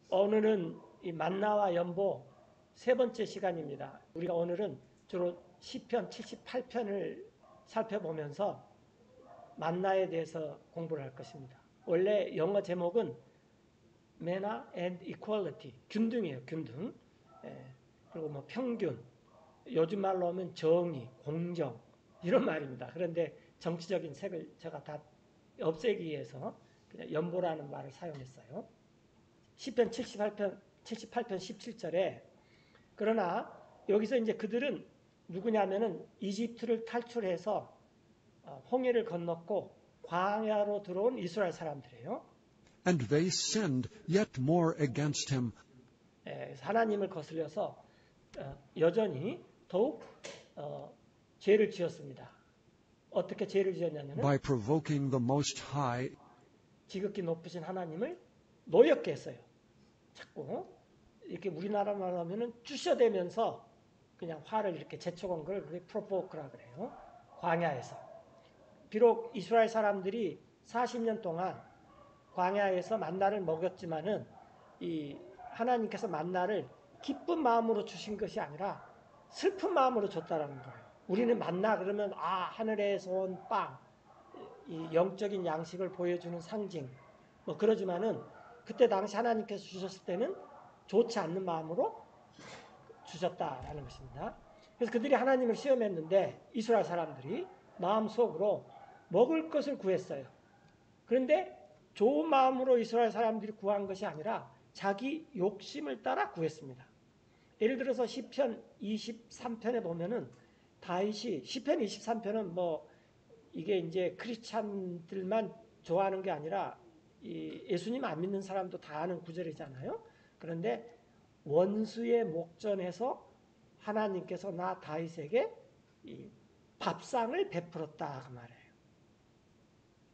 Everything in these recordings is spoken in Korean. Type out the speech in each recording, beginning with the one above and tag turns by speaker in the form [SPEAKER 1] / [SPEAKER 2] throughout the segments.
[SPEAKER 1] 오늘은 이 만나와 연보 세 번째 시간입니다. 우리가 오늘은 주로 시편 78편을 살펴보면서 만나에 대해서 공부를 할 것입니다. 원래 영어 제목은 Manna and Equality, 균등이에요, 균등. 그리고 뭐 평균, 요즘 말로 하면 정의, 공정 이런 말입니다. 그런데 정치적인 색을 제가 다 없애기 위해서 그냥 연보라는 말을 사용했어요. 시편 78편 17절에 그러나 여기서 이제 그들은 누구냐면은 이집트를 탈출해서 홍해를 건넜고 광야로 들어온 이스라엘 사람들이에요.
[SPEAKER 2] And they sinned yet more against him.
[SPEAKER 1] 하나님을 거슬려서 여전히 더욱 죄를 지었습니다. 어떻게 죄를 지었냐면은
[SPEAKER 2] By provoking the Most High
[SPEAKER 1] 지극히 높으신 하나님을 노엽게 했어요. 자꾸 이렇게 우리나라 말로 하면은 쭈셔대면서 그냥 화를 이렇게 재촉한 걸 그게 프로포크라 그래요. 광야에서. 비록 이스라엘 사람들이 40년 동안 광야에서 만나를 먹였지만은 이 하나님께서 만나를 기쁜 마음으로 주신 것이 아니라 슬픈 마음으로 줬다라는 거예요. 우리는 만나 그러면 하늘에서 온 빵, 이 영적인 양식을 보여주는 상징 뭐 그러지만은 그때 당시 하나님께서 주셨을 때는 좋지 않는 마음으로 주셨다라는 것입니다. 그래서 그들이 하나님을 시험했는데 이스라엘 사람들이 마음속으로 먹을 것을 구했어요. 그런데 좋은 마음으로 이스라엘 사람들이 구한 것이 아니라 자기 욕심을 따라 구했습니다. 예를 들어서 시편 23편에 보면은 다윗이 시편 23편은 뭐 이게 이제 크리스찬들만 좋아하는 게 아니라 이 예수님 안 믿는 사람도 다 아는 구절이잖아요. 그런데 원수의 목전에서 하나님께서 나 다윗에게 이 밥상을 베풀었다 그 말이에요.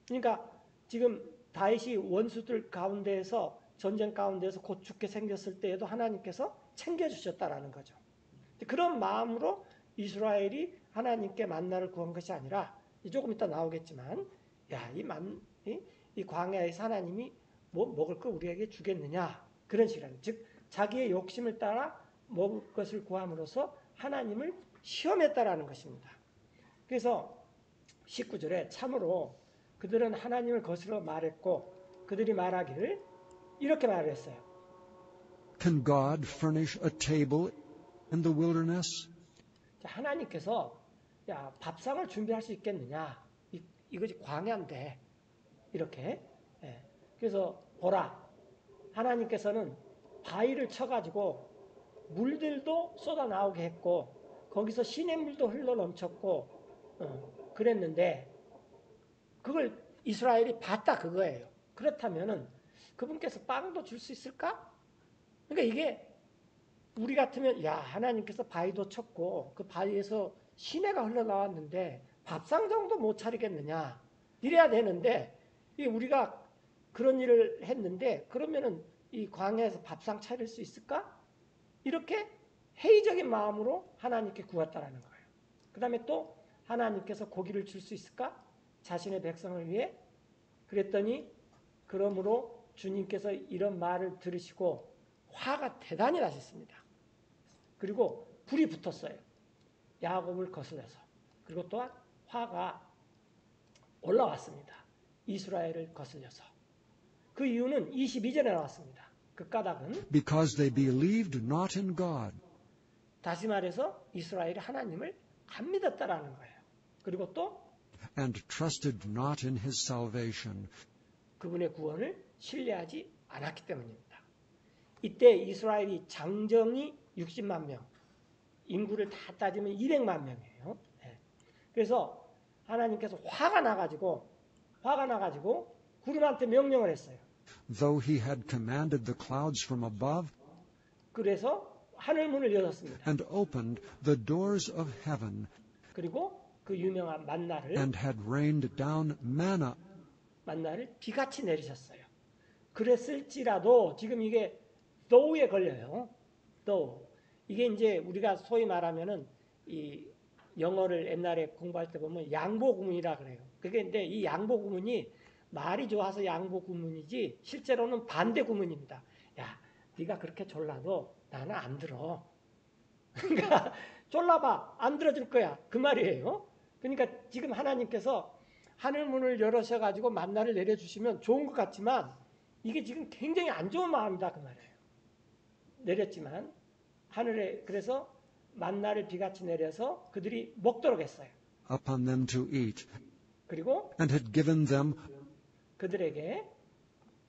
[SPEAKER 1] 그러니까 지금 다윗이 원수들 가운데에서 전쟁 가운데에서 곧 죽게 생겼을 때에도 하나님께서 챙겨주셨다라는 거죠. 그런 마음으로 이스라엘이 하나님께 만나를 구한 것이 아니라 조금 이따 나오겠지만 이 광야에서 하나님이 뭐 먹을 거 우리에게 주겠느냐 그런 식이라는 즉 자기의 욕심을 따라 먹을 것을 구함으로써 하나님을 시험했다라는 것입니다. 그래서 19절에 참으로 그들은 하나님을 거스러 말했고 그들이 말하기를 이렇게 말했어요.
[SPEAKER 2] Can God furnish a table in the wilderness?
[SPEAKER 1] 하나님께서 밥상을 준비할 수 있겠느냐? 이것이 광야인데 이렇게. 그래서 보라, 하나님께서는 바위를 쳐가지고 물들도 쏟아 나오게 했고 거기서 시냇물도 흘러 넘쳤고 그랬는데 그걸 이스라엘이 봤다 그거예요. 그렇다면은 그분께서 빵도 줄 수 있을까? 그러니까 이게 우리 같으면 하나님께서 바위도 쳤고 그 바위에서 시내가 흘러나왔는데 밥상 정도 못 차리겠느냐 이래야 되는데 우리가 그런 일을 했는데 그러면은 이 광야에서 밥상 차릴 수 있을까? 이렇게 회의적인 마음으로 하나님께 구했다라는 거예요. 그 다음에 또 하나님께서 고기를 줄 수 있을까? 자신의 백성을 위해 그랬더니 그러므로 주님께서 이런 말을 들으시고 화가 대단히 나셨습니다. 그리고 불이 붙었어요. 야곱을 거슬려서. 그리고 또한 화가 올라왔습니다. 이스라엘을 거슬려서. 그 이유는 22절에 나왔습니다. 그 까닭은
[SPEAKER 2] Because they believed not in God.
[SPEAKER 1] 다시 말해서 이스라엘이 하나님을 안 믿었다라는 거예요. 그리고 또
[SPEAKER 2] And trusted not in his salvation.
[SPEAKER 1] 그분의 구원을 신뢰하지 않았기 때문입니다. 이때 이스라엘이 장정이 60만 명, 인구를 다 따지면 200만 명이에요. 그래서 하나님께서 화가 나가지고 구름한테 명령을 했어요.
[SPEAKER 2] Though he had commanded the clouds from above
[SPEAKER 1] 그래서 하늘문을 열었습니다.
[SPEAKER 2] and opened the doors of heaven
[SPEAKER 1] 그리고 그 유명한 만나를
[SPEAKER 2] and had rained down manna.
[SPEAKER 1] 만나를 비같이 내리셨어요. 그랬을지라도 지금 이게 though에 걸려요. though. 이게 이제 우리가 소위 말하면은 이 영어를 옛날에 공부할 때 보면 양보 구문이라 그래요. 그게 근데 이 양보 구문이 말이 좋아서 양보 구문이지 실제로는 반대 구문입니다. 네가 그렇게 졸라도 나는 안 들어. 그러니까 졸라봐 안 들어줄 거야 그 말이에요. 그러니까 지금 하나님께서 하늘 문을 열으셔가지고 만나를 내려주시면 좋은 것 같지만 이게 지금 굉장히 안 좋은 마음이다 그 말이에요. 내렸지만 하늘에 그래서 만나를 비같이 내려서 그들이 먹도록 했어요.
[SPEAKER 2] upon them to eat,
[SPEAKER 1] 그리고
[SPEAKER 2] and had given them
[SPEAKER 1] 그들에게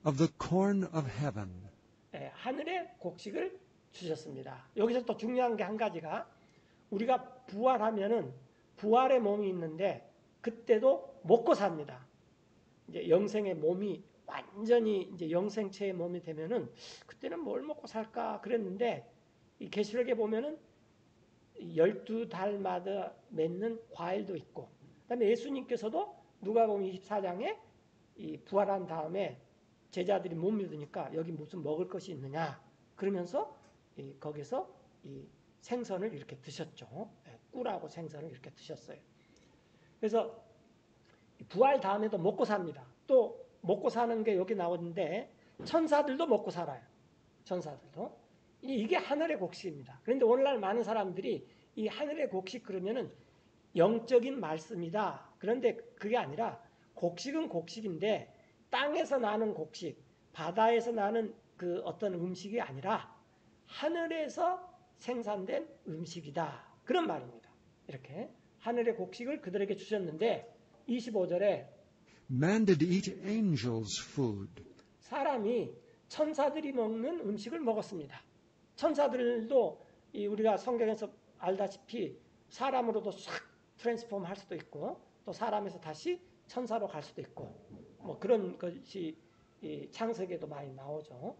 [SPEAKER 2] of the corn of heaven.
[SPEAKER 1] 하늘의 곡식을 주셨습니다. 여기서 또 중요한 게 한 가지가 우리가 부활하면은 부활의 몸이 있는데 그때도 먹고 삽니다. 이제 영생의 몸이 완전히 이제 영생체의 몸이 되면은 그때는 뭘 먹고 살까 그랬는데 이 계시록에 보면은 12달마다 맺는 과일도 있고 그다음에 예수님께서도 누가복음 24장에 이 부활한 다음에 제자들이 못 믿으니까 여기 무슨 먹을 것이 있느냐 그러면서 거기서 이 생선을 이렇게 드셨죠. 꿀하고 생선을 이렇게 드셨어요. 그래서 부활 다음에도 먹고 삽니다. 또 먹고 사는 게 여기 나오는데 천사들도 먹고 살아요. 천사들도. 이게 하늘의 곡식입니다. 그런데 오늘날 많은 사람들이 이 하늘의 곡식 그러면은 영적인 말씀이다. 그런데 그게 아니라 곡식은 곡식인데 땅에서 나는 곡식, 바다에서 나는 그 어떤 음식이 아니라 하늘에서 생산된 음식이다. 그런 말입니다. 이렇게 하늘의 곡식을 그들에게 주셨는데 25절에
[SPEAKER 2] Man did eat angels' food.
[SPEAKER 1] 사람이 천사들이 먹는 음식을 먹었습니다. 천사들도 우리가 성경에서 알다시피 사람으로도 싹 트랜스폼 할 수도 있고 또 사람에서 다시 천사로 갈 수도 있고 뭐 그런 것이 창세기에도 많이 나오죠.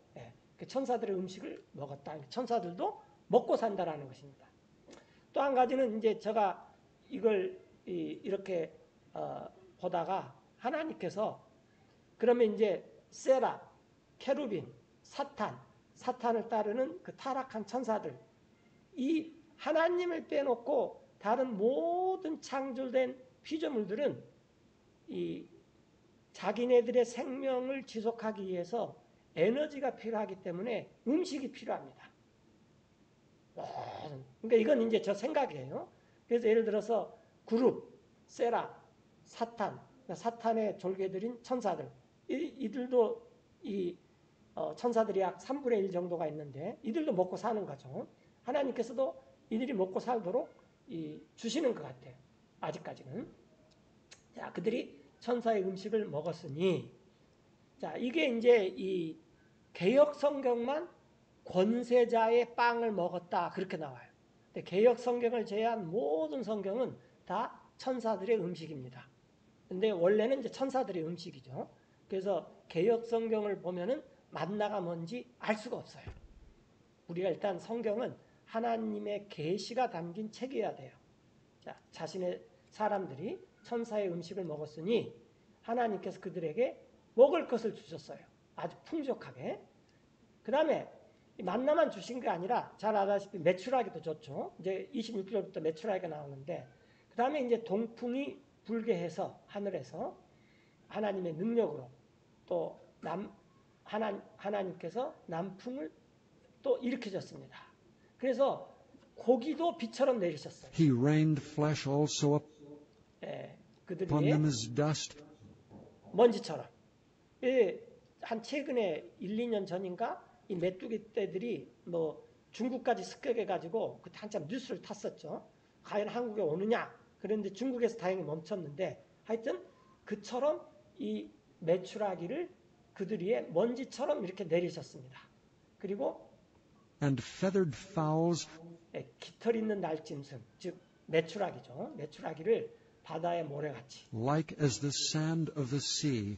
[SPEAKER 1] 그 천사들의 음식을 먹었다. 천사들도 먹고 산다라는 것입니다. 또 한 가지는 이제 제가 이걸 이렇게 보다가 하나님께서 그러면 이제 세라, 케루빈, 사탄을 따르는 그 타락한 천사들 이 하나님을 빼놓고 다른 모든 창조된 피조물들은 이 자기네들의 생명을 지속하기 위해서 에너지가 필요하기 때문에 음식이 필요합니다. 그러니까 이건 이제 저 생각이에요. 그래서 예를 들어서 그룹, 세라, 사탄의 졸개들인 천사들 이들도 천사들이 약 3분의 1 정도가 있는데 이들도 먹고 사는 거죠. 하나님께서도 이들이 먹고 살도록 주시는 것 같아요. 아직까지는. 자, 그들이 천사의 음식을 먹었으니 자, 이게 이제 이 개역 성경만 권세자의 빵을 먹었다 그렇게 나와요. 근데 개역 성경을 제외한 모든 성경은 다 천사들의 음식입니다. 근데 원래는 이제 천사들의 음식이죠. 그래서 개역 성경을 보면은 만나가 뭔지 알 수가 없어요. 우리가 일단 성경은 하나님의 계시가 담긴 책이어야 돼요. 자, 자신의 사람들이 천사의 음식을 먹었으니 하나님께서 그들에게 먹을 것을 주셨어요. 아주 풍족하게. 그 다음에 만나만 주신 게 아니라 잘 알다시피 메추라기도 줬죠. 이제 26절부터 메추라기가 나오는데 그 다음에 이제 동풍이 불게 해서 하늘에서 하나님의 능력으로 또 하나님께서 남풍을 또 일으켜줬습니다. 그래서 고기도 비처럼 내리셨어요.
[SPEAKER 2] He rained flesh also
[SPEAKER 1] 그들
[SPEAKER 2] upon
[SPEAKER 1] 위에
[SPEAKER 2] them as dust.
[SPEAKER 1] 먼지처럼. 한 최근에 1, 2년 전인가 이 메뚜기 떼들이 뭐 중국까지 습격해가지고 그때 한참 뉴스를 탔었죠. 과연 한국에 오느냐? 그런데 중국에서 다행히 멈췄는데 하여튼 그처럼 이 메추라기를 그들 위에 먼지처럼 이렇게 내리셨습니다. 그리고
[SPEAKER 2] And feathered fowls
[SPEAKER 1] 깃털 있는 날짐승, 즉 메추라기죠. 메추라기를 바다의 모래같이.
[SPEAKER 2] like as the sand of the sea.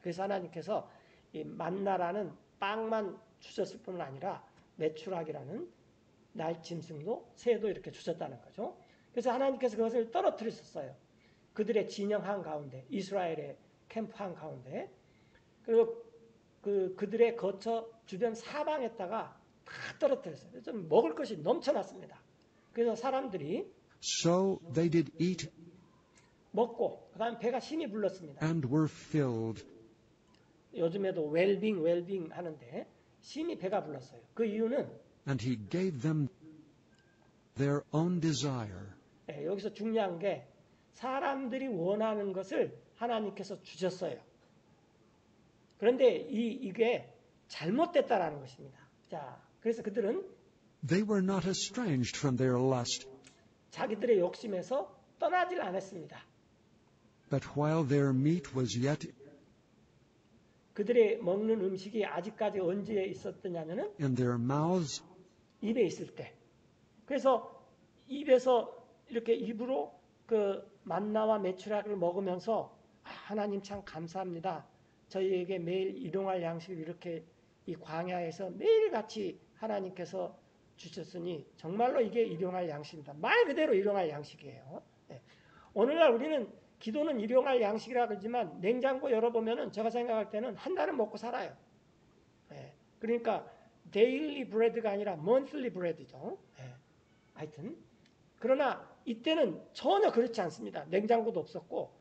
[SPEAKER 1] 그래서 하나님께서 이 만나라는 빵만 주셨을 뿐 아니라 메추라기라는 날짐승도 새도 이렇게 주셨다는 거죠. 그래서 하나님께서 그것을 떨어뜨리셨어요. 그들의 진영 한가운데, 이스라엘의 캠프 한가운데. 그리고 그들의 거처 주변 사방에다가 다 떨어뜨렸어요. 좀 먹을 것이 넘쳐났습니다. 그래서 사람들이
[SPEAKER 2] So they did eat
[SPEAKER 1] 먹고 그 다음에 배가 힘이 불렀습니다.
[SPEAKER 2] and were filled.
[SPEAKER 1] 요즘에도 웰빙 하는데 심히 배가 불렀어요. 그 이유는
[SPEAKER 2] And he gave them their own desire.
[SPEAKER 1] 여기서 중요한 게 사람들이 원하는 것을 하나님께서 주셨어요. 그런데 이게 잘못됐다라는 것입니다. 자, 그래서 그들은
[SPEAKER 2] They were not estranged from their lust,
[SPEAKER 1] 자기들의 욕심에서 떠나질 않았습니다.
[SPEAKER 2] but while their meat was yet
[SPEAKER 1] 그들의 먹는 음식이 아직까지 언제 있었더냐면은
[SPEAKER 2] in their mouths,
[SPEAKER 1] 입에 있을 때. 그래서 입에서 이렇게 입으로 그 만나와 메추라기를 먹으면서 하나님 참 감사합니다. 저희에게 매일 일용할 양식을 이렇게 이 광야에서 매일같이 하나님께서 주셨으니 정말로 이게 일용할 양식입니다. 말 그대로 일용할 양식이에요. 오늘날 우리는 기도는 일용할 양식이라 그러지만 냉장고 열어보면은 제가 생각할 때는 한 달은 먹고 살아요. 그러니까 데일리 브레드가 아니라 monthly 브레드죠. 하여튼 그러나 이때는 전혀 그렇지 않습니다. 냉장고도 없었고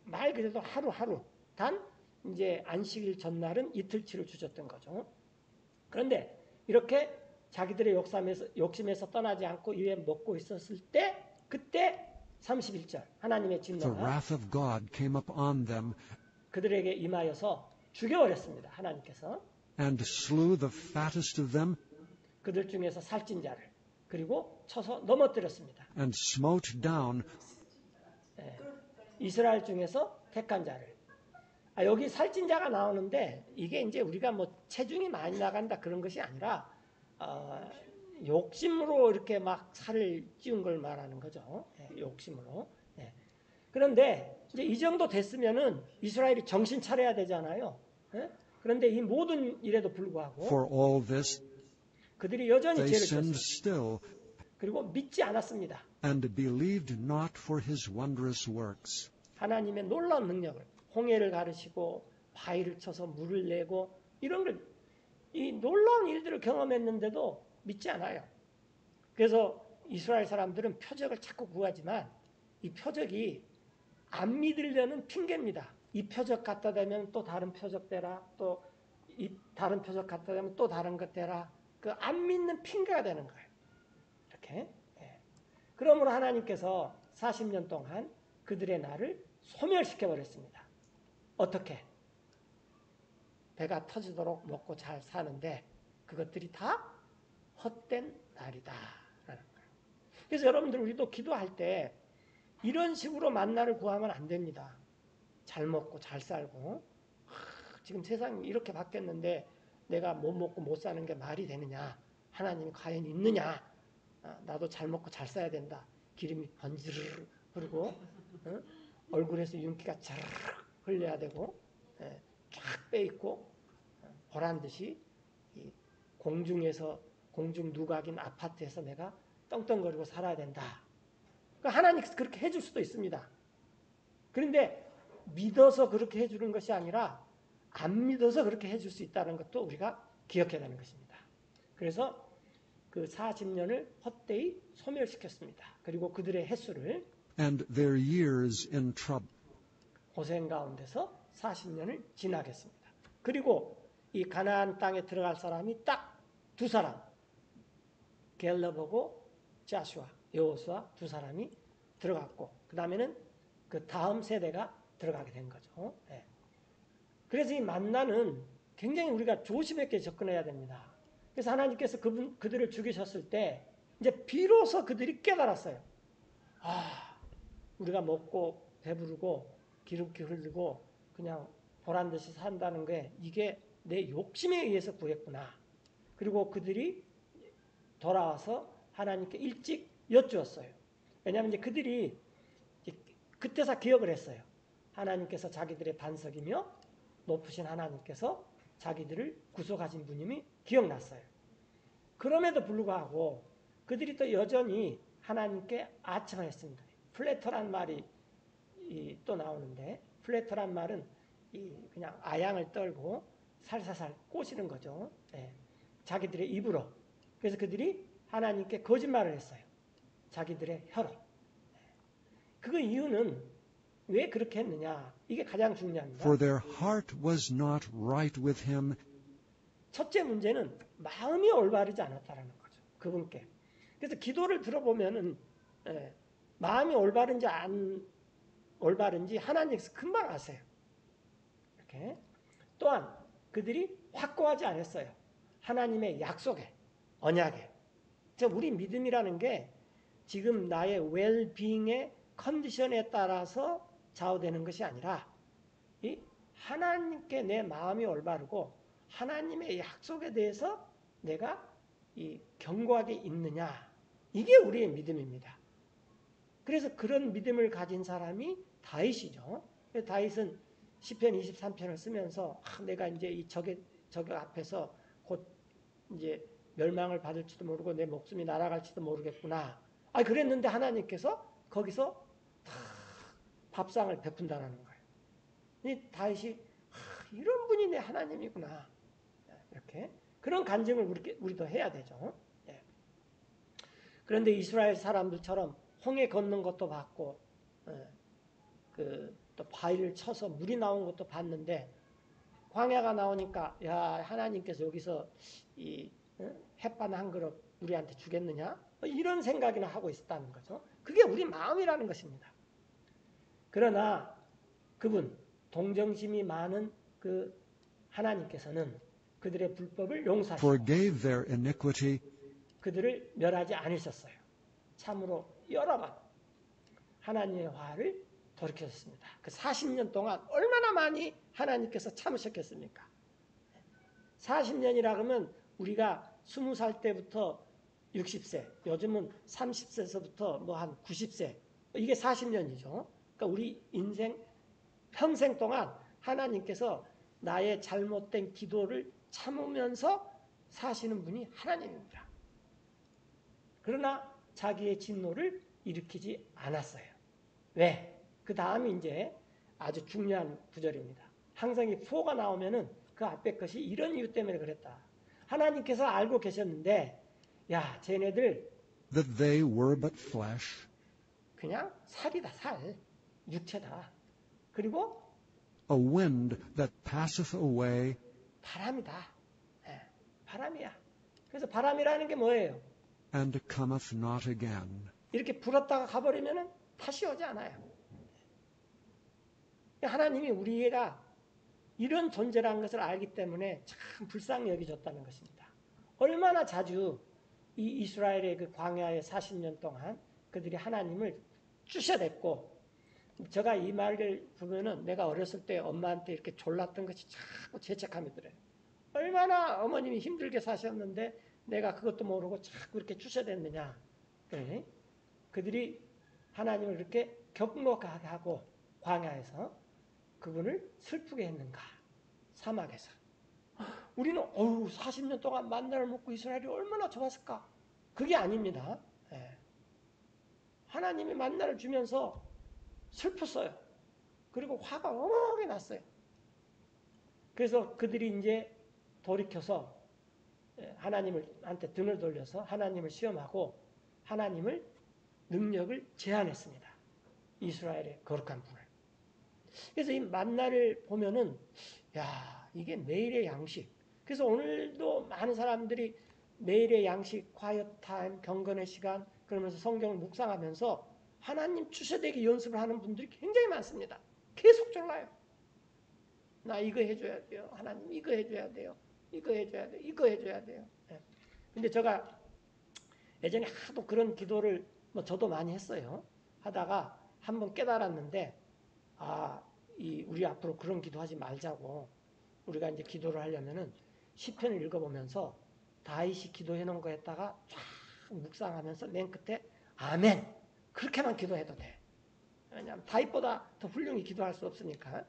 [SPEAKER 1] 말 그대로 하루하루 단 이제 안식일 전날은 이틀치를 주셨던 거죠. 그런데 이렇게 자기들의 욕심에서 떠나지 않고 이에 먹고 있었을 때 그때 31절 하나님의
[SPEAKER 2] the
[SPEAKER 1] 진노가
[SPEAKER 2] wrath of God came upon them
[SPEAKER 1] 그들에게 임하여서 죽여버렸습니다. 하나님께서
[SPEAKER 2] and slew the fattest of them
[SPEAKER 1] 그들 중에서 살찐 자를 그리고 쳐서 넘어뜨렸습니다.
[SPEAKER 2] and smote down
[SPEAKER 1] 이스라엘 중에서 택한 자를. 여기 살찐 자가 나오는데 이게 이제 우리가 뭐 체중이 많이 나간다 그런 것이 아니라 욕심으로 이렇게 막 살을 찌운 걸 말하는 거죠. 욕심으로. 그런데 이제 이 정도 됐으면은 이스라엘이 정신 차려야 되잖아요. 그런데 이 모든 일에도 불구하고
[SPEAKER 2] for all this
[SPEAKER 1] 그들이 여전히
[SPEAKER 2] they
[SPEAKER 1] 죄를
[SPEAKER 2] sinned
[SPEAKER 1] 지었어요.
[SPEAKER 2] still
[SPEAKER 1] 그리고 믿지 않았습니다.
[SPEAKER 2] and believed not for his wondrous works.
[SPEAKER 1] 하나님의 놀라운 능력을 홍해를 가르시고 바위를 쳐서 물을 내고 이런 걸 이 놀라운 일들을 경험했는데도 믿지 않아요. 그래서 이스라엘 사람들은 표적을 자꾸 구하지만 이 표적이 안 믿으려는 핑계입니다. 이 표적 갖다 대면 또 다른 표적 대라, 또 이 다른 표적 갖다 대면 또 다른 것 대라. 그 안 믿는 핑계가 되는 거예요. 이렇게. 그러므로 하나님께서 40년 동안 그들의 날을 소멸시켜 버렸습니다. 어떻게? 배가 터지도록 먹고 잘 사는데 그것들이 다 헛된 날이다. 라는 거예요. 그래서 여러분들 우리도 기도할 때 이런 식으로 만나를 구하면 안 됩니다. 잘 먹고 잘 살고 지금 세상이 이렇게 바뀌었는데 내가 못 먹고 못 사는 게 말이 되느냐? 하나님이 과연 있느냐? 나도 잘 먹고 잘 살아야 된다. 기름이 번지르르 흐르고 얼굴에서 윤기가 자르르 흘려야 되고 쫙 빼있고 보란 듯이 이 공중 누각인 아파트에서 내가 떵떵거리고 살아야 된다. 그러니까 하나님 그렇게 해줄 수도 있습니다. 그런데 믿어서 그렇게 해주는 것이 아니라 안 믿어서 그렇게 해줄 수 있다는 것도 우리가 기억해야 하는 것입니다. 그래서 그 40년을 헛되이 소멸시켰습니다. 그리고 그들의 횟수를
[SPEAKER 2] And their years in trouble.
[SPEAKER 1] 고생 가운데서 40년을 지나겠습니다. 그리고 이 가나안 땅에 들어갈 사람이 딱 두 사람, 갤럽하고 자슈아, 여호수아 두 사람이 들어갔고 그 다음에는 그 다음 세대가 들어가게 된 거죠. 그래서 이 만나는 굉장히 우리가 조심했게 접근해야 됩니다. 그래서 하나님께서 그들을 죽이셨을 때 이제 비로소 그들이 깨달았어요. 우리가 먹고 배부르고 기름기 흘리고 그냥 보란 듯이 산다는 게 이게 내 욕심에 의해서 구했구나. 그리고 그들이 돌아와서 하나님께 일찍 여쭈었어요. 왜냐하면 이제 그들이 그때서 기억을 했어요. 하나님께서 자기들의 반석이며 높으신 하나님께서 자기들을 구속하신 분임이 기억났어요. 그럼에도 불구하고 그들이 또 여전히 하나님께 아첨했습니다. 플레터란 말이 또 나오는데 플레터란 말은 그냥 아양을 떨고 살살살 꼬시는 거죠. 자기들의 입으로. 그래서 그들이 하나님께 거짓말을 했어요. 자기들의 혀로. 그 이유는 왜 그렇게 했느냐? 이게 가장 중요합니다.
[SPEAKER 2] For their heart was not right with him,
[SPEAKER 1] 첫째 문제는 마음이 올바르지 않았다라는 거죠. 그분께. 그래서 기도를 들어보면은 마음이 올바른지 안 올바른지 하나님께서 금방 아세요. 이렇게. 또한 그들이 확고하지 않았어요. 하나님의 약속에, 언약에. 우리 믿음이라는 게 지금 나의 웰빙의 컨디션에 따라서 좌우되는 것이 아니라 이 하나님께 내 마음이 올바르고 하나님의 약속에 대해서 내가 이 견고하게 있느냐, 이게 우리의 믿음입니다. 그래서 그런 믿음을 가진 사람이 다윗이죠. 다윗은 시편 23편을 쓰면서 내가 이제 이 적의 앞에서 곧 이제 멸망을 받을지도 모르고 내 목숨이 날아갈지도 모르겠구나. 그랬는데 하나님께서 거기서 다 밥상을 베푼다는 거예요. 이 다윗이 이런 분이 내 하나님이구나. 이렇게 그런 간증을 우리도 해야 되죠. 그런데 이스라엘 사람들처럼 홍해 건넌 것도 봤고, 또 바위를 쳐서 물이 나온 것도 봤는데, 광야가 나오니까 야 하나님께서 여기서 이 햇반 한 그릇 우리한테 주겠느냐? 이런 생각이나 하고 있었다는 거죠. 그게 우리 마음이라는 것입니다. 그러나 그분 동정심이 많은 그 하나님께서는 그들의 불법을 용서하시고
[SPEAKER 2] forgave their iniquity,
[SPEAKER 1] 그들을 멸하지 않으셨어요. 참으로 여러 번 하나님의 화를 돌이켰습니다. 그 40년 동안 얼마나 많이 하나님께서 참으셨겠습니까? 40년이라 그러면 우리가 20살 때부터 60세, 요즘은 30세에서부터 뭐 한 90세, 이게 40년이죠. 그러니까 우리 인생 평생 동안 하나님께서 나의 잘못된 기도를 참으면서 사시는 분이 하나님입니다. 그러나 자기의 진노를 일으키지 않았어요. 왜? 그 다음이 이제 아주 중요한 구절입니다. 항상 이 for가 나오면은 그 앞에 것이 이런 이유 때문에 그랬다. 하나님께서 알고 계셨는데, 야, 쟤네들
[SPEAKER 2] that they were but flesh,
[SPEAKER 1] 그냥 살이다, 살. 육체다. 그리고
[SPEAKER 2] a wind that passeth away,
[SPEAKER 1] 바람이다. 바람이야. 그래서 바람이라는 게 뭐예요?
[SPEAKER 2] and cometh not again.
[SPEAKER 1] 이렇게 불었다가 가버리면은 다시 오지 않아요. 하나님이 우리가 이런 존재라는 것을 알기 때문에 참 불쌍히 여기줬다는 것입니다. 얼마나 자주 이 이스라엘의 그 광야의 40년 동안 그들이 하나님을 쫓아냈고, 제가 이 말을 보면은 내가 어렸을 때 엄마한테 이렇게 졸랐던 것이 자꾸 죄책감이 들어요. 얼마나 어머님이 힘들게 사셨는데 내가 그것도 모르고 자꾸 이렇게 쫓아냈느냐. 네? 그들이 하나님을 이렇게 격노하게 하고 광야에서 그분을 슬프게 했는가? 사막에서. 우리는 40년 동안 만나를 먹고 이스라엘이 얼마나 좋았을까? 그게 아닙니다. 하나님이 만나를 주면서 슬펐어요. 그리고 화가 어마어마하게 났어요. 그래서 그들이 이제 돌이켜서 하나님한테 등을 돌려서 하나님을 시험하고 하나님을 능력을 제한했습니다. 이스라엘의 거룩한 분을. 그래서 이 만나를 보면은 야, 이게 매일의 양식. 그래서 오늘도 많은 사람들이 매일의 양식, quiet time, 경건의 시간, 그러면서 성경을 묵상하면서 하나님 주셔되기 연습을 하는 분들이 굉장히 많습니다. 계속 졸라요. 나 이거 해줘야 돼요. 하나님 이거 해줘야 돼요. 이거 해줘야 돼요. 이거 해줘야 돼요. 근데 제가 예전에 하도 그런 기도를 뭐 저도 많이 했어요. 하다가 한번 깨달았는데 우리 앞으로 그런 기도하지 말자고. 우리가 이제 기도를 하려면은 시편을 읽어보면서 다윗이 기도해 놓은 거에다가 쫙 묵상하면서 맨 끝에 아멘. 그렇게만 기도해도 돼. 왜냐하면 다윗보다 더 훌륭히 기도할 수 없으니까.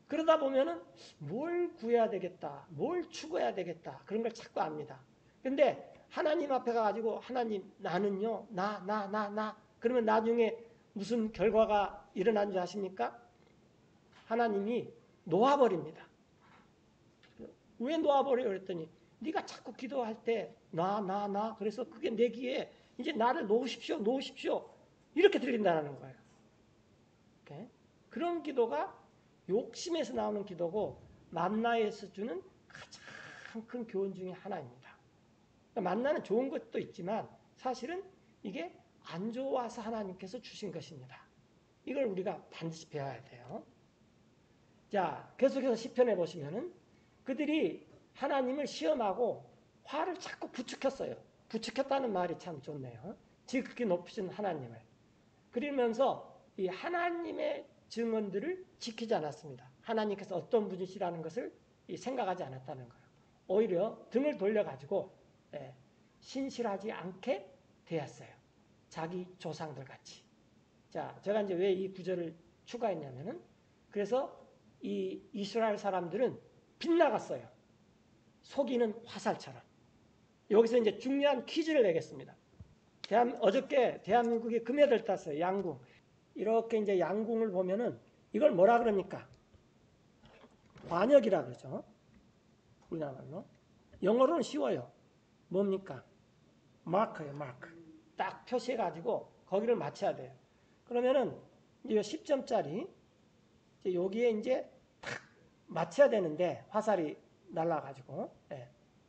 [SPEAKER 1] 그러다 보면은 뭘 구해야 되겠다, 뭘 추구해야 되겠다, 그런 걸 자꾸 압니다. 근데 하나님 앞에 가가지고 하나님 나는요, 나 그러면 나중에 무슨 결과가 일어난 줄 아십니까? 하나님이 놓아버립니다. 왜 놓아버려요? 그랬더니 네가 자꾸 기도할 때 나 그래서 그게 내 귀에 이제 나를 놓으십시오 이렇게 들린다는 거예요. 이렇게. 그런 기도가 욕심에서 나오는 기도고 만나에서 주는 가장 가장 큰 교훈 중에 하나입니다. 만나는 좋은 것도 있지만 사실은 이게 안 좋아서 하나님께서 주신 것입니다. 이걸 우리가 반드시 배워야 돼요. 자, 계속해서 시편에 보시면은 그들이 하나님을 시험하고 화를 자꾸 부추겼어요. 부추겼다는 말이 참 좋네요. 지극히 높으신 하나님을. 그러면서 이 하나님의 증언들을 지키지 않았습니다. 하나님께서 어떤 분이시라는 것을 생각하지 않았다는 거예요. 오히려 등을 돌려가지고 신실하지 않게 되었어요. 자기 조상들 같이. 자, 제가 이제 왜 이 구절을 추가했냐면은 그래서 이 이스라엘 사람들은 빗나갔어요. 속이는 화살처럼. 여기서 이제 중요한 퀴즈를 내겠습니다. 어저께 대한민국에 금해들 땄어요. 양궁. 이렇게 이제 양궁을 보면은 이걸 뭐라 그럽니까? 관역이라 그러죠. 우리나라 말로. 영어로는 쉬워요. 뭡니까? 마크예요, 마크. 딱 표시해가지고 거기를 맞춰야 돼요. 그러면은 이제 10점짜리 여기에 이제 딱 맞춰야 되는데 화살이 날라가지고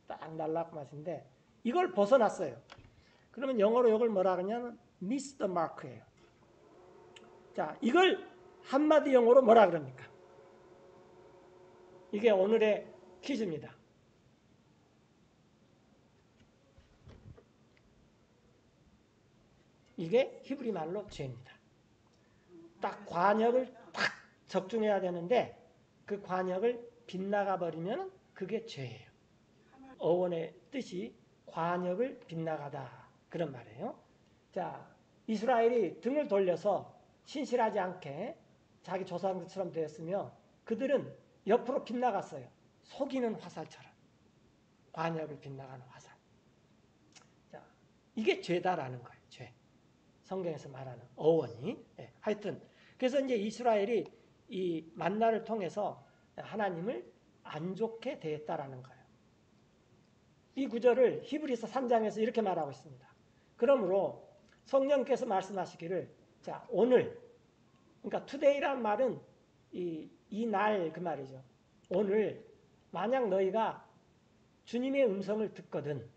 [SPEAKER 1] 딱 날라가 맞는데 이걸 벗어났어요. 그러면 영어로 이걸 뭐라 그러냐면 miss the mark예요. 자, 이걸 한마디 영어로 뭐라 그럽니까? 이게 오늘의 퀴즈입니다. 이게 히브리 말로 죄입니다. 딱 관역을 딱 적중해야 되는데 그 관역을 빗나가 버리면 그게 죄예요. 어원의 뜻이 관역을 빗나가다 그런 말이에요. 자, 이스라엘이 등을 돌려서 신실하지 않게 자기 조상들처럼 되었으며 그들은 옆으로 빗나갔어요. 속이는 화살처럼. 관역을 빗나가는 화살. 자, 이게 죄다라는 거예요. 죄. 성경에서 말하는 어원이. 하여튼 그래서 이제 이스라엘이 이 만나를 통해서 하나님을 안 좋게 대했다라는 거예요. 이 구절을 히브리서 3장에서 이렇게 말하고 있습니다. 그러므로 성령께서 말씀하시기를 자, 오늘 그러니까 today라는 말은 이 날 그 말이죠. 오늘 만약 너희가 주님의 음성을 듣거든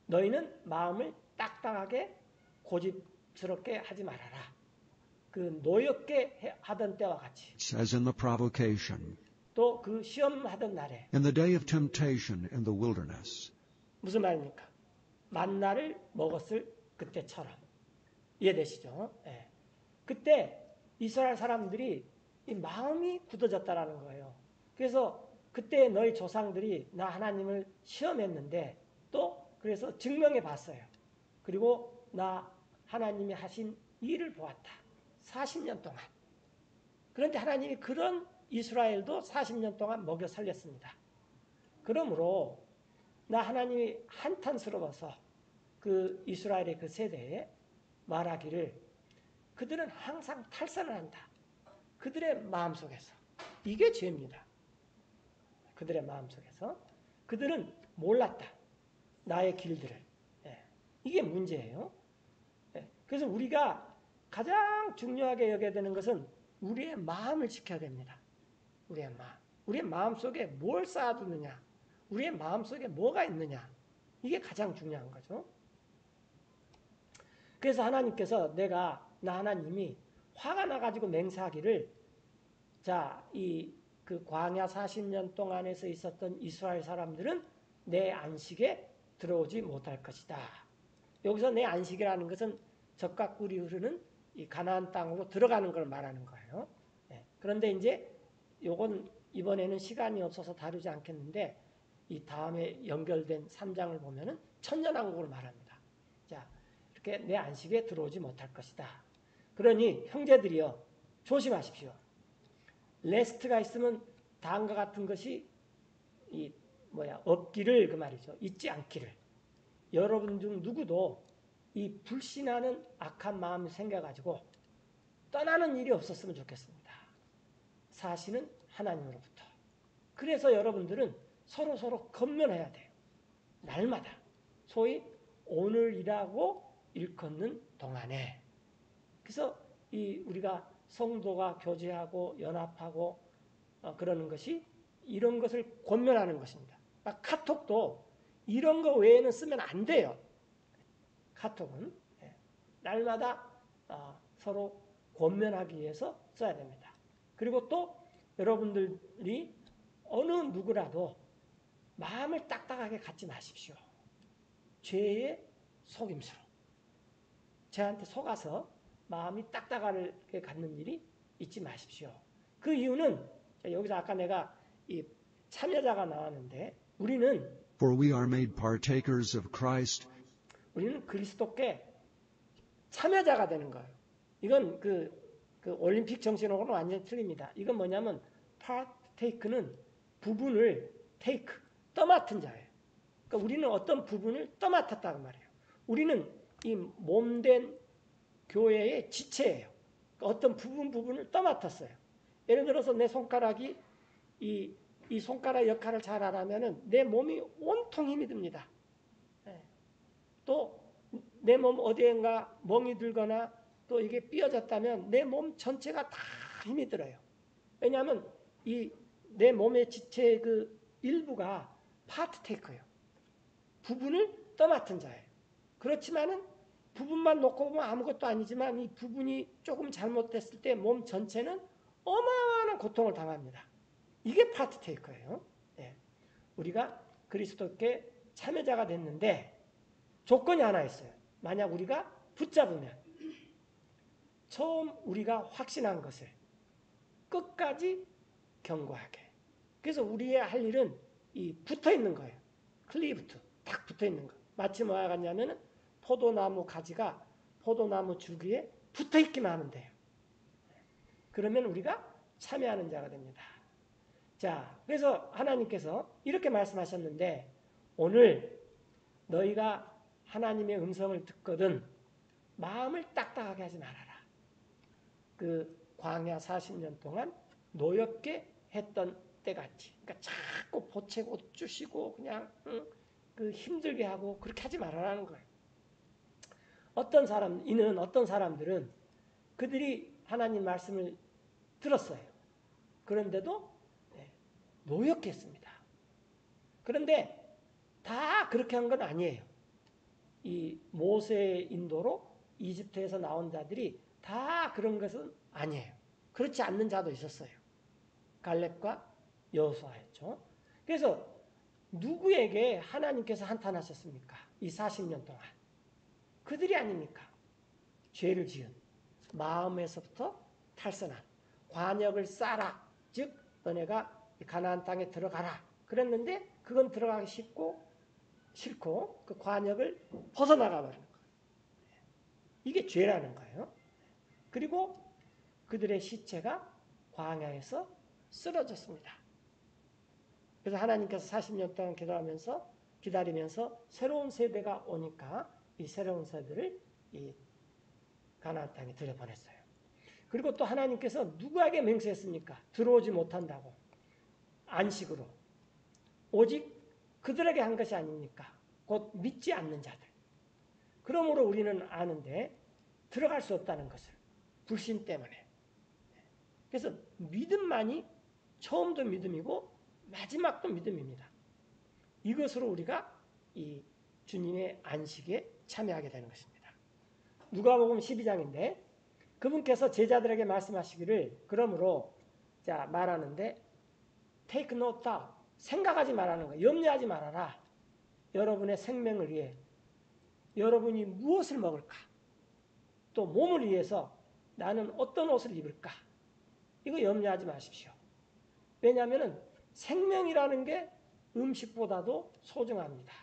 [SPEAKER 1] 너희는 마음을 딱딱하게 고집스럽게 하지 말아라. 그 노엽게 하던 때와 같이.
[SPEAKER 2] It says in the provocation,
[SPEAKER 1] 또 그 시험하던 날에.
[SPEAKER 2] in the day of temptation in the wilderness.
[SPEAKER 1] 무슨 말입니까? 만나를 먹었을 그때처럼. 이해되시죠? 예. 그때 이스라엘 사람들이 이 마음이 굳어졌다라는 거예요. 그래서 그때 너희 조상들이 나 하나님을 시험했는데 또 그래서 증명해 봤어요. 그리고 나 하나님이 하신 일을 보았다. 40년 동안. 그런데 하나님이 그런 이스라엘도 40년 동안 먹여 살렸습니다. 그러므로 나 하나님이 한탄스러워서 그 이스라엘의 그 세대에 말하기를 그들은 항상 탈선을 한다. 그들의 마음속에서. 이게 죄입니다. 그들의 마음속에서. 그들은 몰랐다. 나의 길들을. 이게 문제예요. 그래서 우리가 가장 중요하게 여겨야 되는 것은 우리의 마음을 지켜야 됩니다. 우리의 마음. 우리의 마음속에 뭘 쌓아두느냐. 우리의 마음속에 뭐가 있느냐. 이게 가장 중요한 거죠. 그래서 하나님께서 나 하나님이 화가 나가지고 맹세하기를 자, 그 광야 40년 동안에서 있었던 이스라엘 사람들은 내 안식에 들어오지 못할 것이다. 여기서 내 안식이라는 것은 젖과 꿀이 흐르는 이 가나안 땅으로 들어가는 걸 말하는 거예요. 그런데 이제 요건 이번에는 시간이 없어서 다루지 않겠는데 이 다음에 연결된 3장을 보면은 천년왕국을 말합니다. 자, 이렇게 내 안식에 들어오지 못할 것이다. 그러니 형제들이여 조심하십시오. 레스트가 있으면 다음과 같은 것이 없기를 그 말이죠. 있지 않기를. 여러분 중 누구도 이 불신하는 악한 마음이 생겨가지고 떠나는 일이 없었으면 좋겠습니다. 사실은 하나님으로부터. 그래서 여러분들은 서로 건면해야 돼요. 날마다. 소위 오늘이라고 일컫는 동안에. 그래서 우리가 성도가 교제하고 연합하고 그러는 것이 이런 것을 권면하는 것입니다. 막 카톡도 이런 거 외에는 쓰면 안 돼요. 카톡은 날마다 서로 권면하기 위해서 써야 됩니다. 그리고 또 여러분들이 어느 누구라도 마음을 딱딱하게 갖지 마십시오. 죄의 속임수로 저한테 속아서 마음이 딱딱하게 갖는 일이 있지 마십시오. 그 이유는 여기서 아까 내가 이 참여자가 나왔는데
[SPEAKER 2] For we are made partakers of Christ.
[SPEAKER 1] 우리는 그리스도께 참여자가 되는 거예요. 이건 그 올림픽 정신하고는 완전히 틀립니다. 이건 뭐냐면 partake는 부분을 take 떠맡은 자예요. 그러니까 우리는 어떤 부분을 떠맡았다는 말이에요. 우리는 이 몸된 교회의 지체예요. 그러니까 어떤 부분을 떠맡았어요. 예를 들어서 내 손가락이 이 손가락 역할을 잘 하려면은 내 몸이 온통 힘이 듭니다. 또 내 몸 어디엔가 멍이 들거나 또 이게 삐어졌다면 내 몸 전체가 다 힘이 들어요. 왜냐하면 이 내 몸의 지체의 그 일부가 파트 테이커예요. 부분을 떠맡은 자예요. 그렇지만은 부분만 놓고 보면 아무것도 아니지만 이 부분이 조금 잘못됐을 때 몸 전체는 어마어마한 고통을 당합니다. 이게 파트 테이커예요. 우리가 그리스도께 참여자가 됐는데 조건이 하나 있어요. 만약 우리가 붙잡으면 처음 우리가 확신한 것을 끝까지 견고하게. 그래서 우리의 할 일은 이 붙어 있는 거예요. 클리브트 딱 붙어 있는 거. 마치 뭐와 같냐면은 포도나무 가지가 포도나무 줄기에 붙어 있기만 하면 돼요. 그러면 우리가 참여하는 자가 됩니다. 자, 그래서 하나님께서 이렇게 말씀하셨는데 오늘 너희가 하나님의 음성을 듣거든 마음을 딱딱하게 하지 말아라. 그 광야 40년 동안 노엽게 했던 때같이. 그러니까 자꾸 보채고 쑤시고 그냥 그 힘들게 하고 그렇게 하지 말아라는 거예요. 어떤 사람들은 그들이 하나님 말씀을 들었어요. 그런데도 노엽게 했습니다. 그런데 다 그렇게 한 건 아니에요. 이 모세의 인도로 이집트에서 나온 자들이 다 그런 것은 아니에요. 그렇지 않는 자도 있었어요. 갈렙과 여호수아였죠. 그래서 누구에게 하나님께서 한탄하셨습니까? 이 40년 동안. 그들이 아닙니까? 죄를 지은 마음에서부터 탈선한 관역을 쌓아라. 즉 너네가 가나안 땅에 들어가라. 그랬는데 그건 들어가기 싫고 그 관역을 벗어나가 버리는 거예요. 이게 죄라는 거예요. 그리고 그들의 시체가 광야에서 쓰러졌습니다. 그래서 하나님께서 40년 동안 기다리면서 새로운 세대가 오니까 이 새로운 세대를 이 가나안 땅에 들여보냈어요. 그리고 또 하나님께서 누구에게 맹세했습니까? 들어오지 못한다고. 안식으로. 오직 그들에게 한 것이 아닙니까? 곧 믿지 않는 자들. 그러므로 우리는 아는데 들어갈 수 없다는 것을. 불신 때문에. 그래서 믿음만이 처음도 믿음이고 마지막도 믿음입니다. 이것으로 우리가 이 주님의 안식에 참여하게 되는 것입니다. 누가복음 12장인데 그분께서 제자들에게 말씀하시기를 그러므로 자 말하는데 take no thought 생각하지 말라는 거예요. 염려하지 말아라. 여러분의 생명을 위해 여러분이 무엇을 먹을까? 또 몸을 위해서 나는 어떤 옷을 입을까? 이거 염려하지 마십시오. 왜냐하면 생명이라는 게 음식보다도 소중합니다.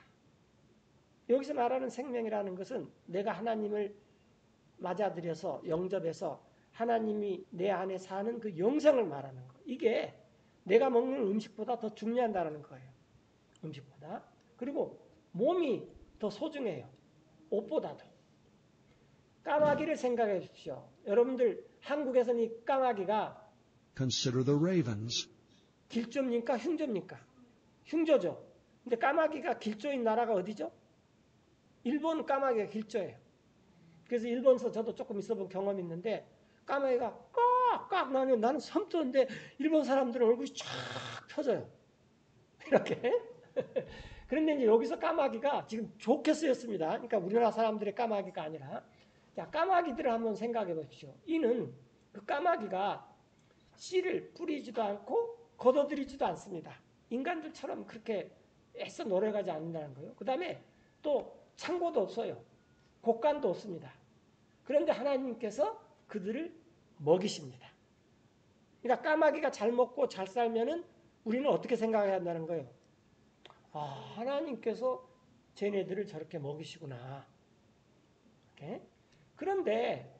[SPEAKER 1] 여기서 말하는 생명이라는 것은 내가 하나님을 맞아들여서 영접해서 하나님이 내 안에 사는 그 영생을 말하는 거. 이게 내가 먹는 음식보다 더 중요하다는 거예요. 음식보다. 그리고 몸이 더 소중해요. 옷보다도. 까마귀를 생각해 주십시오. 여러분들 한국에서는 이 까마귀가
[SPEAKER 2] Consider the ravens.
[SPEAKER 1] 길조입니까? 흉조입니까? 흉조죠. 근데 까마귀가 길조인 나라가 어디죠? 일본 까마귀가 길조예요. 그래서 일본에서 저도 조금 있어본 경험이 있는데 까마귀가 꽉꽉 나는 섬 뜨는데 일본 사람들은 얼굴이 쫙 펴져요. 이렇게. 그런데 이제 여기서 까마귀가 지금 좋게 쓰였습니다. 그러니까 우리나라 사람들의 까마귀가 아니라, 자, 까마귀들을 한번 생각해 보십시오. 이는 그 까마귀가 씨를 뿌리지도 않고 걷어들이지도 않습니다. 인간들처럼 그렇게 애써 노력하지 않는다는 거예요. 그 다음에 또 창고도 없어요. 곡간도 없습니다. 그런데 하나님께서 그들을 먹이십니다. 그러니까 까마귀가 잘 먹고 잘 살면은 우리는 어떻게 생각해야 한다는 거예요? 아, 하나님께서 쟤네들을 저렇게 먹이시구나. 이렇게. 그런데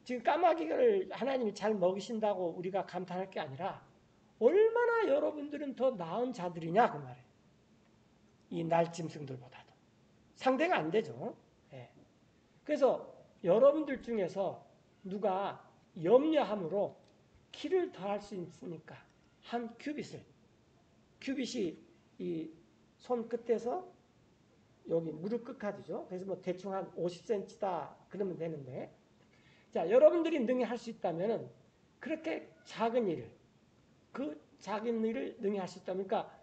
[SPEAKER 1] 지금 까마귀를 하나님이 잘 먹이신다고 우리가 감탄할 게 아니라 얼마나 여러분들은 더 나은 자들이냐 그 말이에요. 이 날짐승들보다도. 상대가 안 되죠. 예. 그래서 여러분들 중에서 누가 염려함으로 키를 더할 수 있으니까 한 큐빗이 이 손끝에서 여기 무릎 끝까지죠. 그래서 뭐 대충 한 50cm다 그러면 되는데, 자, 여러분들이 능히 할 수 있다면 그렇게 작은 일을, 그 작은 일을 능히 할 수 있다면, 그러니까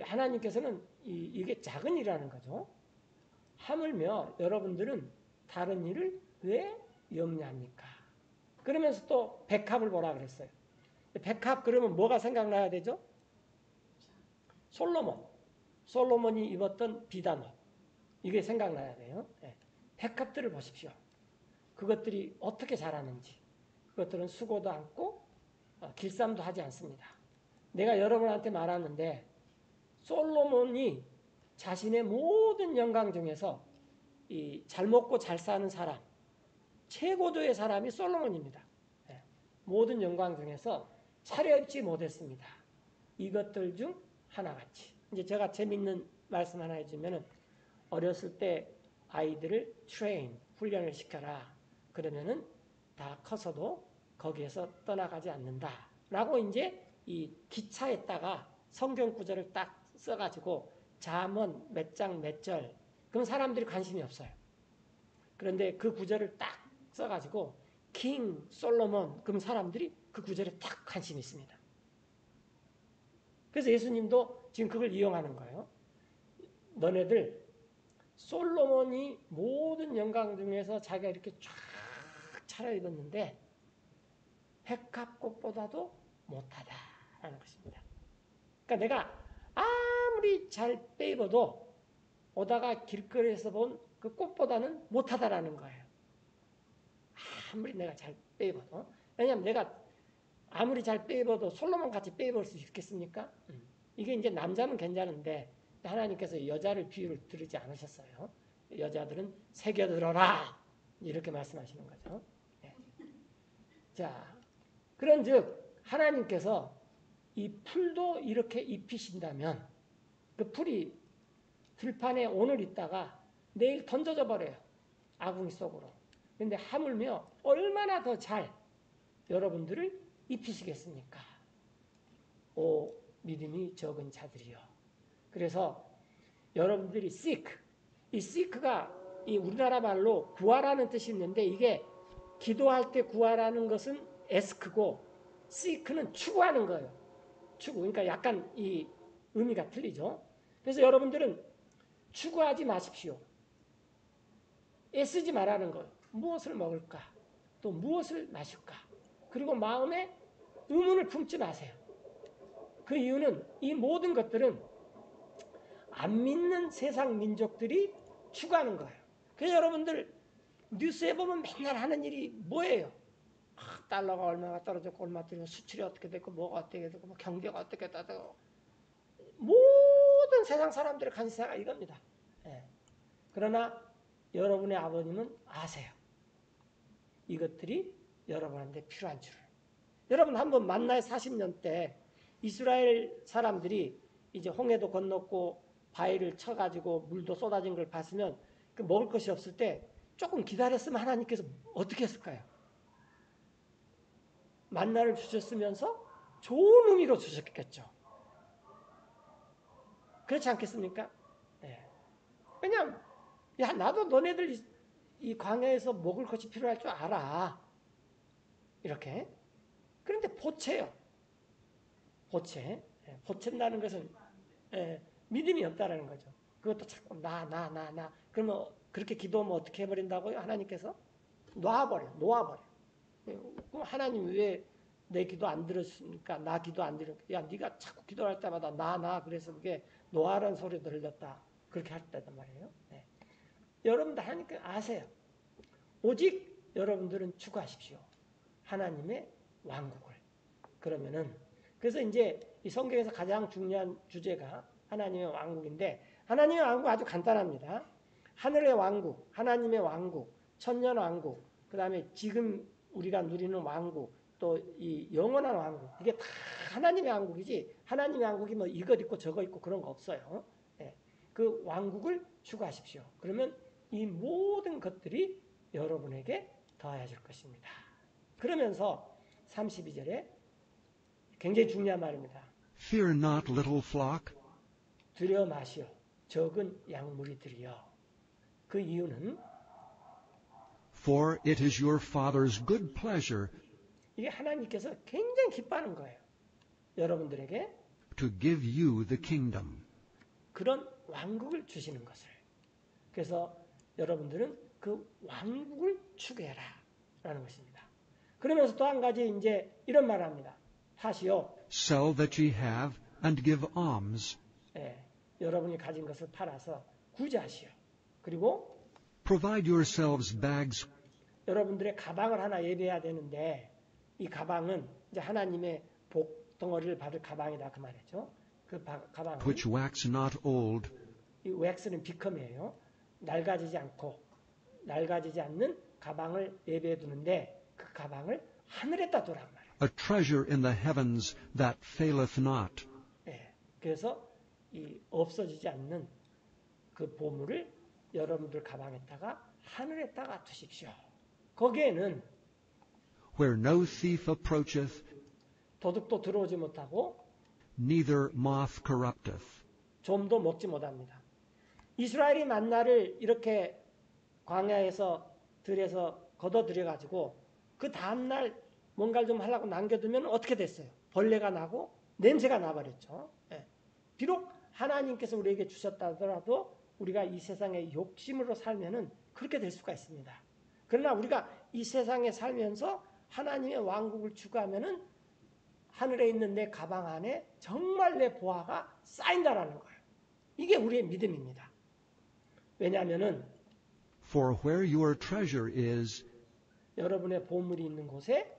[SPEAKER 1] 하나님께서는 이게 작은 일이라는 거죠. 하물며 여러분들은 다른 일을 왜 염려합니까? 그러면서 또 백합을 보라 그랬어요. 백합 그러면 뭐가 생각나야 되죠? 솔로몬이 입었던 비단옷, 이게 생각나야 돼요. 백합들을 보십시오. 그것들이 어떻게 자라는지. 그것들은 수고도 않고 길쌈도 하지 않습니다. 내가 여러분한테 말하는데 솔로몬이 자신의 모든 영광 중에서 이 잘 먹고 잘 사는 사람, 최고조의 사람이 솔로몬입니다. 모든 영광 중에서 차려입지 못했습니다. 이것들 중 하나같이. 이제 제가 재밌는 말씀 하나 해주면은, 어렸을 때 아이들을 훈련을 시켜라. 그러면은 다 커서도 거기에서 떠나가지 않는다. 라고 이제 이 기차에다가 성경 구절을 딱 써가지고 잠언 몇 장 몇 절, 그럼 사람들이 관심이 없어요. 그런데 그 구절을 딱 써가지고 킹 솔로몬, 그럼 사람들이 그 구절에 딱 관심이 있습니다. 그래서 예수님도 지금 그걸 이용하는 거예요. 너네들 솔로몬이 모든 영광 중에서 자기가 이렇게 쫙 차려입었는데 백합꽃보다도 못하다라는 것입니다. 그러니까 내가 아무리 잘 빼입어도 오다가 길거리에서 본 그 꽃보다는 못하다라는 거예요. 아무리 내가 잘 빼입어도. 왜냐하면 내가 아무리 잘 빼입어도 솔로몬 같이 빼입을 수 있겠습니까? 이게 이제 남자는 괜찮은데 하나님께서 여자를 비유를 들으지 않으셨어요. 여자들은 새겨들어라 이렇게 말씀하시는 거죠. 네. 자, 그런즉 하나님께서 이 풀도 이렇게 입히신다면 그 풀이 들판에 오늘 있다가 내일 던져져 버려요. 아궁이 속으로. 그런데 하물며 얼마나 더 잘 여러분들을 입히시겠습니까? 오 믿음이 적은 자들이요. 그래서 여러분들이 이 seek가 이 우리나라 말로 구하라는 뜻이 있는데, 이게 기도할 때 구하라는 것은 ask고 seek는 추구하는 거예요. 추구. 그러니까 약간 이 의미가 틀리죠. 그래서 여러분들은 추구하지 마십시오. 애쓰지 말라는 거예요. 무엇을 먹을까? 또 무엇을 마실까? 그리고 마음에 의문을 품지 마세요. 그 이유는 이 모든 것들은 안 믿는 세상 민족들이 추구하는 거예요. 그래서 여러분들 뉴스에 보면 맨날 하는 일이 뭐예요? 달러가 얼마가 떨어졌고 얼마 떨어졌고 수출이 어떻게 됐고 뭐가 어떻게 됐고 뭐 경제가 어떻게 됐고, 모든 세상 사람들의 관심사가 이겁니다. 그러나 여러분의 아버님은 아세요. 이것들이 여러분한테 필요한 줄. 여러분 한번 만나의 40년 때 이스라엘 사람들이 이제 홍해도 건넜고 바위를 쳐가지고 물도 쏟아진 걸 봤으면 그 먹을 것이 없을 때 조금 기다렸으면 하나님께서 어떻게 했을까요? 만나를 주셨으면서 좋은 의미로 주셨겠죠. 그렇지 않겠습니까? 네. 왜냐하면 야 나도 너네들 이 광야에서 먹을 것이 필요할 줄 알아. 이렇게. 그런데 보채요. 보채. 보챈다는 것은 믿음이 없다라는 거죠. 그것도 자꾸 나. 그러면 그렇게 기도하면 어떻게 해버린다고요? 하나님께서 놓아버려. 그럼 하나님 왜 내 기도 안 들었습니까? 나 기도 안 들었. 야, 네가 자꾸 기도할 때마다 나. 그래서 그게 놓아라는 소리 들렸다. 그렇게 했단 말이에요. 네. 여러분들 하나님께 아세요. 오직 여러분들은 추구하십시오. 하나님의 왕국을. 그러면은 그래서 이제 이 성경에서 가장 중요한 주제가 하나님의 왕국인데 하나님의 왕국 아주 간단합니다. 하늘의 왕국, 하나님의 왕국, 천년 왕국, 그 다음에 지금 우리가 누리는 왕국, 또 이 영원한 왕국. 이게 다 하나님의 왕국이지 하나님의 왕국이 뭐 이것 있고 저거 있고 그런 거 없어요. 네. 그 왕국을 추구하십시오. 그러면 이 모든 것들이 여러분에게 더해질 것입니다. 그러면서 32절에 굉장히 중요한 말입니다.
[SPEAKER 2] Fear not, little flock,
[SPEAKER 1] 들여 마시오. 적은 양무리들이여. 그 이유는
[SPEAKER 2] for it is your Father's good pleasure
[SPEAKER 1] 이게 하나님께서 굉장히 기뻐하는 거예요. 여러분들에게
[SPEAKER 2] to give you the kingdom.
[SPEAKER 1] 그런 왕국을 주시는 것을. 그래서 여러분들은 그 왕국을 추구해라 라는 것입니다. 그러면서 또 한 가지 이제 이런 말을 합니다. 하시오.
[SPEAKER 2] Sell that ye have and give alms.
[SPEAKER 1] 예, 여러분이 가진 것을 팔아서 구제하시오. 그리고
[SPEAKER 2] Provide yourselves bags
[SPEAKER 1] 여러분들의 가방을 하나 예배해야 되는데 이 가방은 이제 하나님의 복덩어리를 받을 가방이다 그 말이죠. 그 가방은
[SPEAKER 2] which wax not old,
[SPEAKER 1] 이 웩스는 비컴이에요. 낡아지지 않는 가방을 예배해 두는데 그 가방을 하늘에다 두란 말이에요.
[SPEAKER 2] a treasure in the heavens that faileth not,
[SPEAKER 1] 예, 그래서 이 없어지지 않는 그 보물을 여러분들 가방에다가 하늘에다가 두십시오. 거기에는
[SPEAKER 2] where no thief approacheth,
[SPEAKER 1] 도둑도 들어오지 못하고
[SPEAKER 2] neither moth corrupteth.
[SPEAKER 1] 좀도 먹지 못합니다. 이스라엘이 만나를 이렇게 광야에서 들에서 걷어들여가지고 그 다음날 뭔가를 좀 하려고 남겨두면 어떻게 됐어요? 벌레가 나고 냄새가 나버렸죠. 예. 비록 하나님께서 우리에게 주셨다 하더라도 우리가 이 세상의 욕심으로 살면은 그렇게 될 수가 있습니다. 그러나 우리가 이 세상에 살면서 하나님의 왕국을 추구하면은 하늘에 있는 내 가방 안에 정말 내 보화가 쌓인다라는 거예요. 이게 우리의 믿음입니다. 왜냐하면은
[SPEAKER 2] For where your treasure is,
[SPEAKER 1] 여러분의 보물이 있는 곳에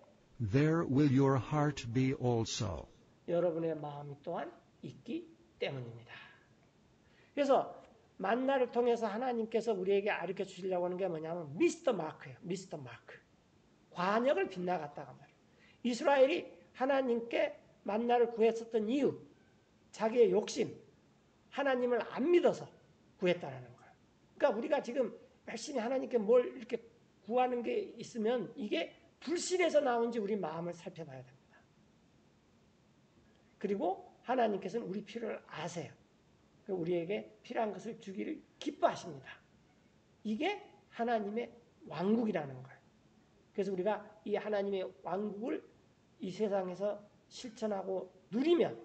[SPEAKER 2] there will your heart be also.
[SPEAKER 1] 여러분의 마음이 또한 있기 때문입니다. 그래서 만나를 통해서 하나님께서 우리에게 가르쳐 주시려고 하는 게 뭐냐면 미스터 마크예요. 미스터 마크. 관역을 빗나갔다가 말이에요. 이스라엘이 하나님께 만나를 구했었던 이유, 자기의 욕심, 하나님을 안 믿어서 구했다라는 거예요. 그러니까 우리가 지금 열심히 하나님께 뭘 이렇게 구하는 게 있으면 이게 불신에서 나온지 우리 마음을 살펴봐야 됩니다. 그리고 하나님께서는 우리 필요를 아세요. 우리에게 필요한 것을 주기를 기뻐하십니다. 이게 하나님의 왕국이라는 거예요. 그래서 우리가 이 하나님의 왕국을 이 세상에서 실천하고 누리면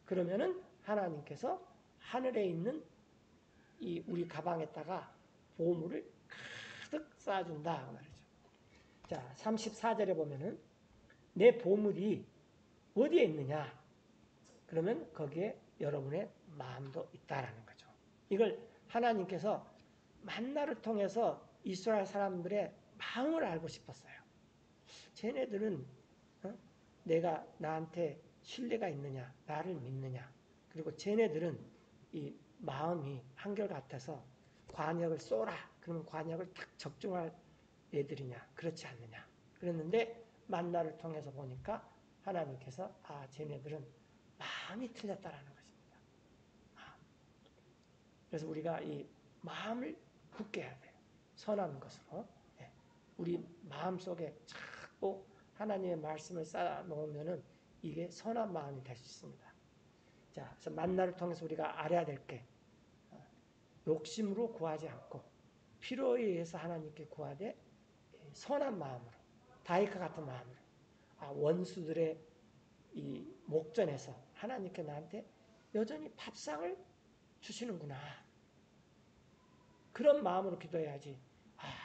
[SPEAKER 1] 그러면은 하나님께서 하늘에 있는 이 우리 가방에다가 보물을 가득 쌓아준다 그 말이죠. 자, 34절에 보면은 내 보물이 어디에 있느냐? 그러면 거기에 여러분의 마음도 있다라는 거죠. 이걸 하나님께서 만나를 통해서 이스라엘 사람들의 마음을 알고 싶었어요. 쟤네들은 내가 나한테 신뢰가 있느냐, 나를 믿느냐, 그리고 쟤네들은 이 마음이 한결같아서 관역을 쏘라. 그러면 관역을 딱 적중할 애들이냐, 그렇지 않느냐. 그랬는데 만나를 통해서 보니까 하나님께서 쟤네들은 마음이 틀렸다라는 것입니다. 마음. 그래서 우리가 이 마음을 굳게 해야 돼요. 선한 것으로. 네. 우리 마음 속에 자꾸 하나님의 말씀을 쌓아놓으면은 이게 선한 마음이 될 수 있습니다. 자, 그래서 만나를 통해서 우리가 알아야 될 게 욕심으로 구하지 않고 필요에 의해서 하나님께 구하되 선한 마음으로 다윗과 같은 마음으로 원수들의 이 목전에서 하나님께 나한테 여전히 밥상을 주시는구나. 그런 마음으로 기도해야지.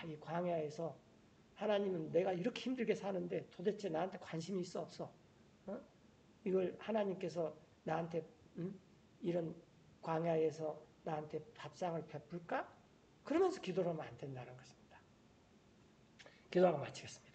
[SPEAKER 1] 이 광야에서 하나님은 내가 이렇게 힘들게 사는데 도대체 나한테 관심이 있어 없어? 이걸 하나님께서 나한테 이런 광야에서 나한테 밥상을 베풀까? 그러면서 기도를 하면 안 된다는 것입니다. 기도하고 마치겠습니다.